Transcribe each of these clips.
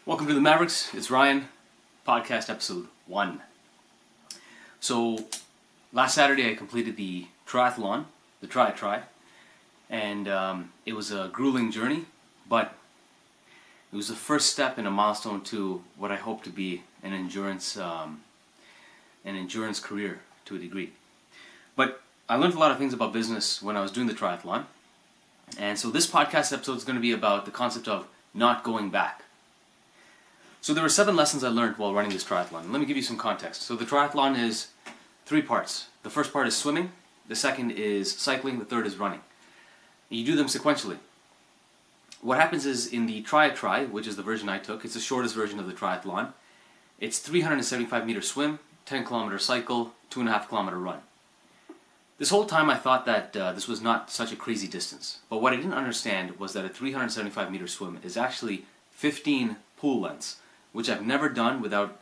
Welcome to the Mavericks. It's Ryan, podcast episode 1. So, last Saturday I completed the triathlon, the Tri, and it was a grueling journey, but it was the first step in a milestone to what I hope to be an endurance career to a degree. But I learned a lot of things about business when I was doing the triathlon, and so this podcast episode is going to be about the concept of not going back. So there were 7 lessons I learned while running this triathlon. Let me give you some context. So the triathlon is 3 parts. The first part is swimming, the second is cycling, the third is running. You do them sequentially. What happens is in the Tri, which is the version I took, it's the shortest version of the triathlon. It's 375 meter swim, 10 kilometer cycle, 2.5 kilometer run. This whole time I thought that this was not such a crazy distance. But what I didn't understand was that a 375 meter swim is actually 15 pool lengths, which I've never done without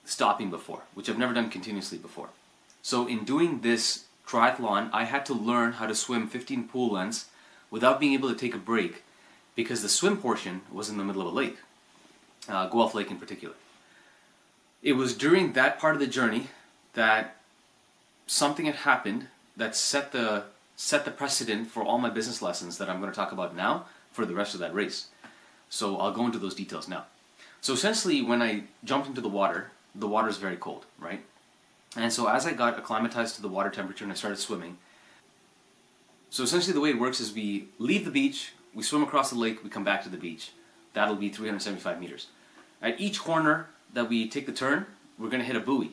stopping before, which I've never done continuously before. So in doing this triathlon, I had to learn how to swim 15 pool lengths without being able to take a break because the swim portion was in the middle of a lake, Guelph Lake in particular. It was during that part of the journey that something had happened that set the precedent for all my business lessons that I'm going to talk about now for the rest of that race. So I'll go into those details now. So essentially, when I jumped into the water is very cold, right? And so as I got acclimatized to the water temperature and I started swimming, so essentially the way it works is we leave the beach, we swim across the lake, we come back to the beach. That'll be 375 meters. At each corner that we take the turn, we're going to hit a buoy.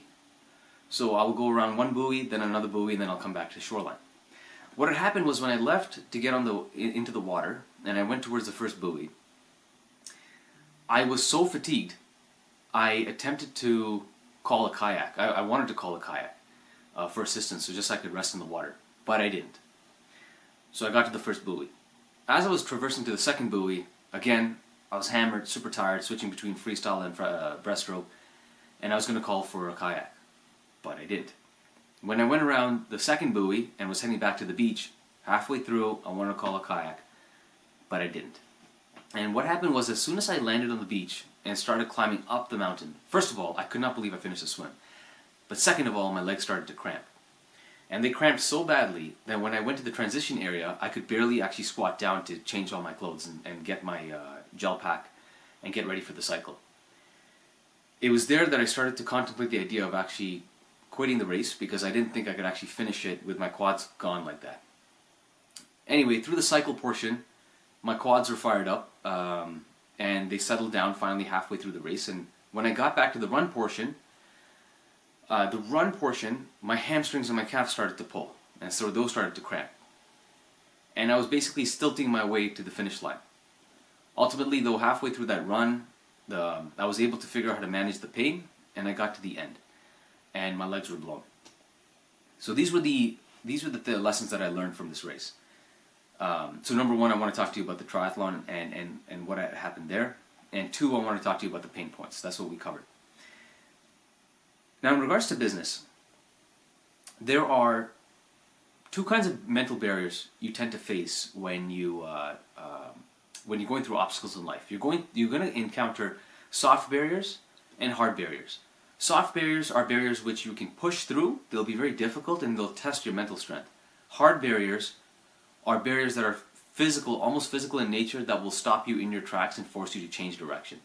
So I will go around one buoy, then another buoy, and then I'll come back to the shoreline. What had happened was when I left to get into the water, and I went towards the first buoy, I was so fatigued, I attempted to call a kayak. I wanted to call a kayak for assistance, so just so I could rest in the water, but I didn't. So I got to the first buoy. As I was traversing to the second buoy, again, I was hammered, super tired, switching between freestyle and breaststroke, and I was going to call for a kayak, but I didn't. When I went around the second buoy and was heading back to the beach, halfway through, I wanted to call a kayak, but I didn't. And what happened was, as soon as I landed on the beach and started climbing up the mountain, first of all, I could not believe I finished the swim. But second of all, my legs started to cramp. And they cramped so badly that when I went to the transition area, I could barely actually squat down to change all my clothes and get my gel pack and get ready for the cycle. It was there that I started to contemplate the idea of actually quitting the race because I didn't think I could actually finish it with my quads gone like that. Anyway, through the cycle portion, my quads were fired up, and they settled down finally halfway through the race. And when I got back to the run portion, my hamstrings and my calves started to pull, and so those started to cramp. And I was basically stilting my way to the finish line. Ultimately, though, halfway through that run, I was able to figure out how to manage the pain, and I got to the end, and my legs were blown. So these were the lessons that I learned from this race. So number 1, I want to talk to you about the triathlon and what happened there. And 2, I want to talk to you about the pain points. That's what we covered. Now in regards to business, there are 2 kinds of mental barriers you tend to face when you're going through obstacles in life. You're going to encounter soft barriers and hard barriers. Soft barriers are barriers which you can push through. They'll be very difficult and they'll test your mental strength. Hard barriers are barriers that are physical, almost physical in nature, that will stop you in your tracks and force you to change direction.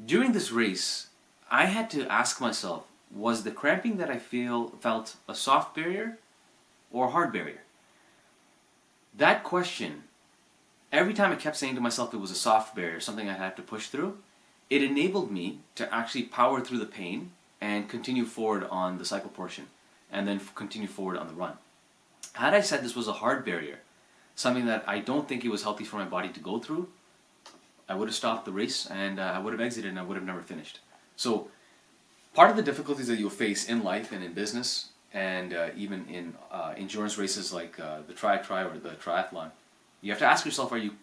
During this race, I had to ask myself, was the cramping that I felt a soft barrier or a hard barrier? That question, every time I kept saying to myself it was a soft barrier, something I had to push through, it enabled me to actually power through the pain and continue forward on the cycle portion, and then continue forward on the run. Had I said this was a hard barrier, something that I don't think it was healthy for my body to go through, I would have stopped the race and I would have exited and I would have never finished. So part of the difficulties that you'll face in life and in business and even in endurance races like the Tri or the triathlon, you have to ask yourself, are you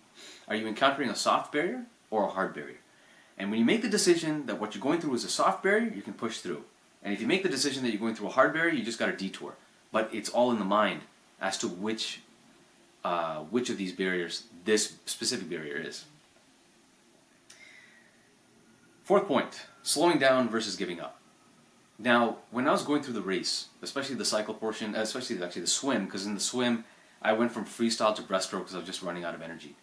encountering a soft barrier or a hard barrier? And when you make the decision that what you're going through is a soft barrier, you can push through. And if you make the decision that you're going through a hard barrier, you just got to detour. But it's all in the mind as to which of these barriers this specific barrier is. Fourth point, slowing down versus giving up. Now, when I was going through the race, especially the cycle portion, especially actually the swim, because in the swim, I went from freestyle to breaststroke because I was just running out of energy.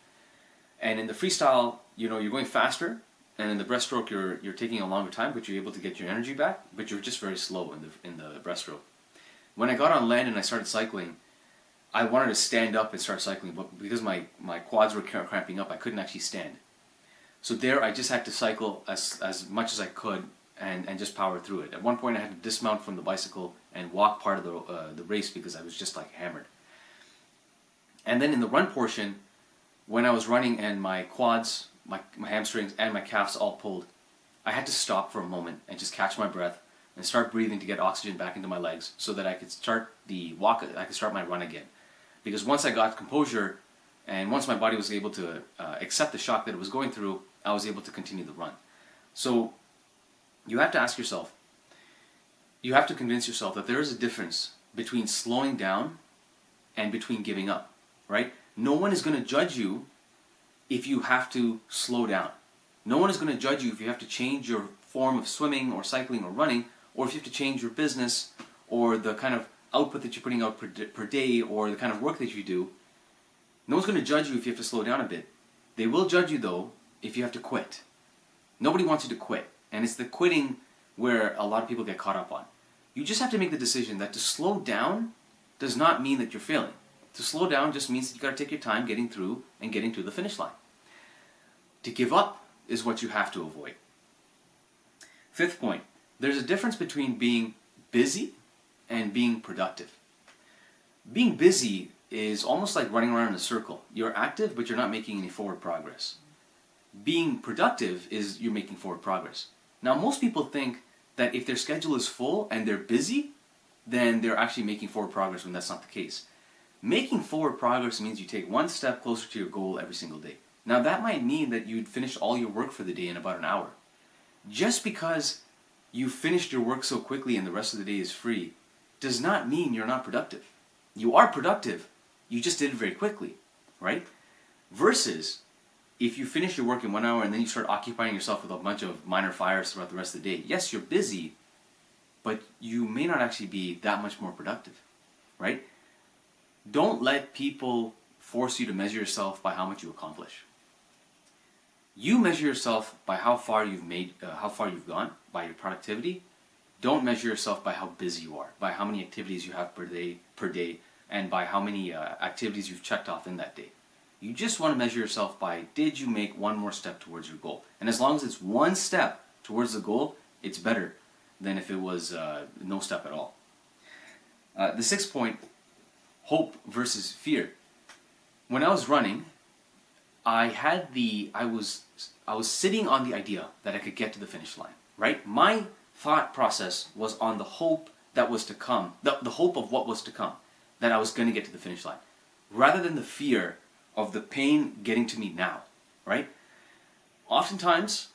And in the freestyle, you're going faster, and in the breaststroke, you're taking a longer time, but you're able to get your energy back, but you're just very slow in the breaststroke. When I got on land and I started cycling, I wanted to stand up and start cycling, but because my quads were cramping up, I couldn't actually stand. So there, I just had to cycle as much as I could and just power through it. At one point, I had to dismount from the bicycle and walk part of the race because I was just like hammered. And then in the run portion, when I was running and my quads, my hamstrings, and my calves all pulled, I had to stop for a moment and just catch my breath and start breathing to get oxygen back into my legs so that I could start I could start my run again. Because once I got composure and once my body was able to accept the shock that it was going through, I was able to continue the run. So you have to ask yourself, you have to convince yourself that there is a difference between slowing down and between giving up, right? No one is going to judge you if you have to slow down. No one is going to judge you if you have to change your form of swimming or cycling or running, or if you have to change your business or the kind of output that you're putting out per day or the kind of work that you do. No one's going to judge you if you have to slow down a bit. They will judge you, though, if you have to quit. Nobody wants you to quit. And it's the quitting where a lot of people get caught up on. You just have to make the decision that to slow down does not mean that you're failing. To slow down just means that you got to take your time getting through and getting to the finish line. To give up is what you have to avoid. Fifth point, there's a difference between being busy and being productive. Being busy is almost like running around in a circle. You're active, but you're not making any forward progress. Being productive is you're making forward progress. Now, most people think that if their schedule is full and they're busy, then they're actually making forward progress when that's not the case. Making forward progress means you take one step closer to your goal every single day. Now, that might mean that you'd finish all your work for the day in about an hour. Just because you finished your work so quickly and the rest of the day is free does not mean you're not productive. You are productive, you just did it very quickly, right? Versus, if you finish your work in 1 hour and then you start occupying yourself with a bunch of minor fires throughout the rest of the day, yes, you're busy, but you may not actually be that much more productive, right? Don't let people force you to measure yourself by how much you accomplish. You measure yourself by how far you've gone, by your productivity. Don't measure yourself by how busy you are, by how many activities you have per day, and by how many activities you've checked off in that day. You just want to measure yourself by, did you make one more step towards your goal? And as long as it's one step towards the goal, it's better than if it was no step at all. The sixth point, hope versus fear. When I was running, I was sitting on the idea that I could get to the finish line, right? My thought process was on the hope that was to come, the hope of what was to come, that I was going to get to the finish line, rather than the fear of the pain getting to me now, right? Oftentimes,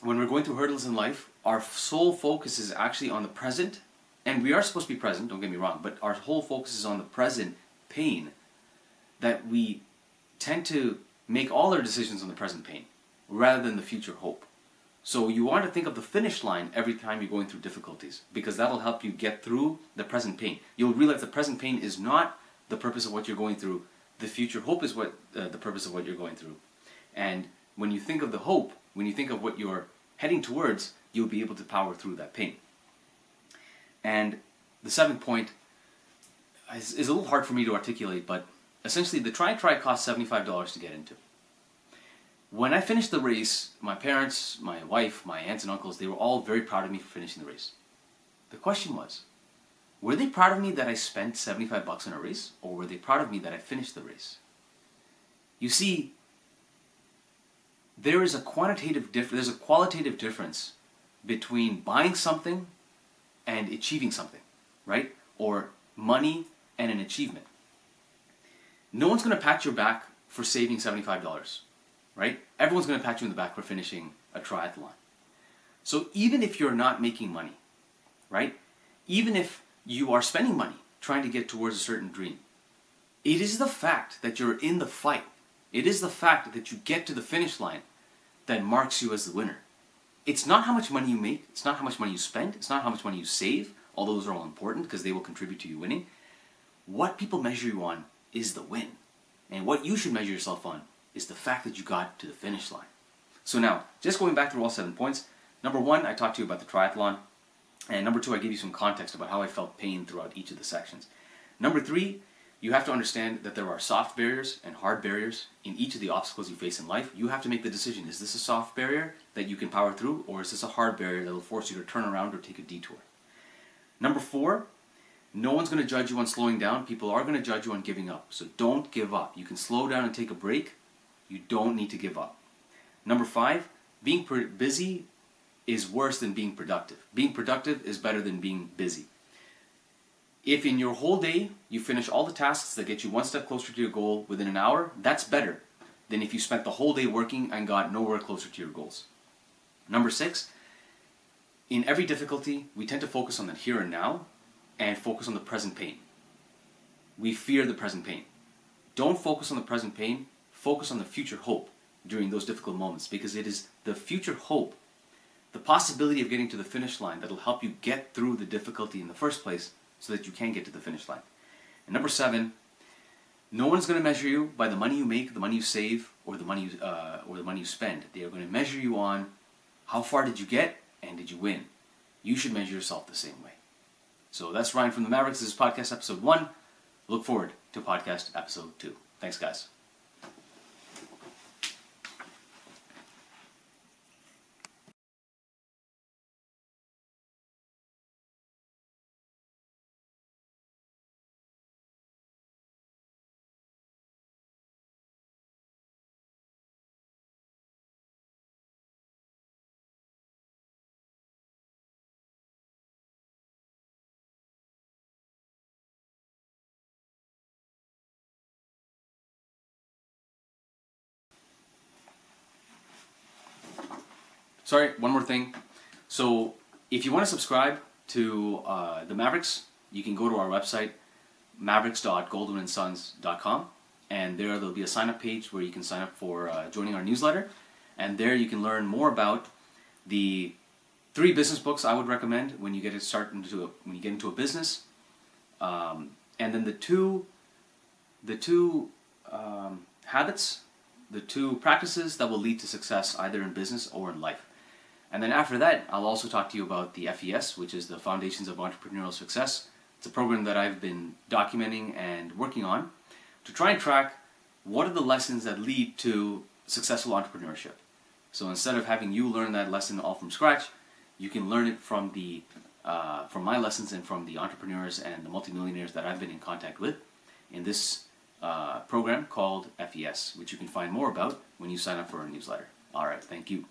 when we're going through hurdles in life, our sole focus is actually on the present, and we are supposed to be present, don't get me wrong, but our whole focus is on the present pain, that we tend to make all our decisions on the present pain, rather than the future hope. So you want to think of the finish line every time you're going through difficulties, because that'll help you get through the present pain. You'll realize the present pain is not the purpose of what you're going through. The future hope is what the purpose of what you're going through. And when you think of the hope, when you think of what you're heading towards, you'll be able to power through that pain. And the seventh point is a little hard for me to articulate, but essentially the Try cost $75 to get into. When I finished the race, my parents, my wife, my aunts and uncles, they were all very proud of me for finishing the race. The question was, were they proud of me that I spent $75 on a race, or were they proud of me that I finished the race? You see, there's a qualitative difference between buying something and achieving something, right? Or money and an achievement. No one's going to pat your back for saving $75, right? Everyone's going to pat you in the back for finishing a triathlon. So even if you're not making money, right? Even if you are spending money trying to get towards a certain dream, it is the fact that you're in the fight, it is the fact that you get to the finish line that marks you as the winner. it's not how much money you make, it's not how much money you spend, it's not how much money you save, although those are all important because they will contribute to you winning. What people measure you on is the win. And what you should measure yourself on is the fact that you got to the finish line. So now, just going back through all 7 points, number 1, I talked to you about the triathlon. And number 2, I gave you some context about how I felt pain throughout each of the sections. Number 3, you have to understand that there are soft barriers and hard barriers in each of the obstacles you face in life. You have to make the decision, is this a soft barrier that you can power through, or is this a hard barrier that will force you to turn around or take a detour? Number 4, no one's going to judge you on slowing down. People are going to judge you on giving up. So don't give up. You can slow down and take a break. You don't need to give up. Number 5, being busy is worse than being productive. Being productive is better than being busy. If in your whole day you finish all the tasks that get you one step closer to your goal within an hour, that's better than if you spent the whole day working and got nowhere closer to your goals. Number 6, in every difficulty, we tend to focus on the here and now and focus on the present pain. We fear the present pain. Don't focus on the present pain, focus on the future hope during those difficult moments, because it is the future hope, the possibility of getting to the finish line, that will help you get through the difficulty in the first place so that you can get to the finish line. And number 7, no one's going to measure you by the money you make, the money you save, or the money you spend. They are going to measure you on how far did you get and did you win. You should measure yourself the same way. So that's Ryan from the Mavericks. This is podcast episode 1. Look forward to podcast episode 2. Thanks, guys. Sorry, one more thing. So if you want to subscribe to the Mavericks, you can go to our website, mavericks.goldwynandsons.com, and there'll be a sign-up page where you can sign up for joining our newsletter, and there you can learn more about the 3 business books I would recommend when you get into a business, and then the two habits, the 2 practices that will lead to success either in business or in life. And then after that, I'll also talk to you about the FES, which is the Foundations of Entrepreneurial Success. It's a program that I've been documenting and working on to try and track what are the lessons that lead to successful entrepreneurship. So instead of having you learn that lesson all from scratch, you can learn it from my lessons and from the entrepreneurs and the multimillionaires that I've been in contact with in this program called FES, which you can find more about when you sign up for our newsletter. All right, thank you.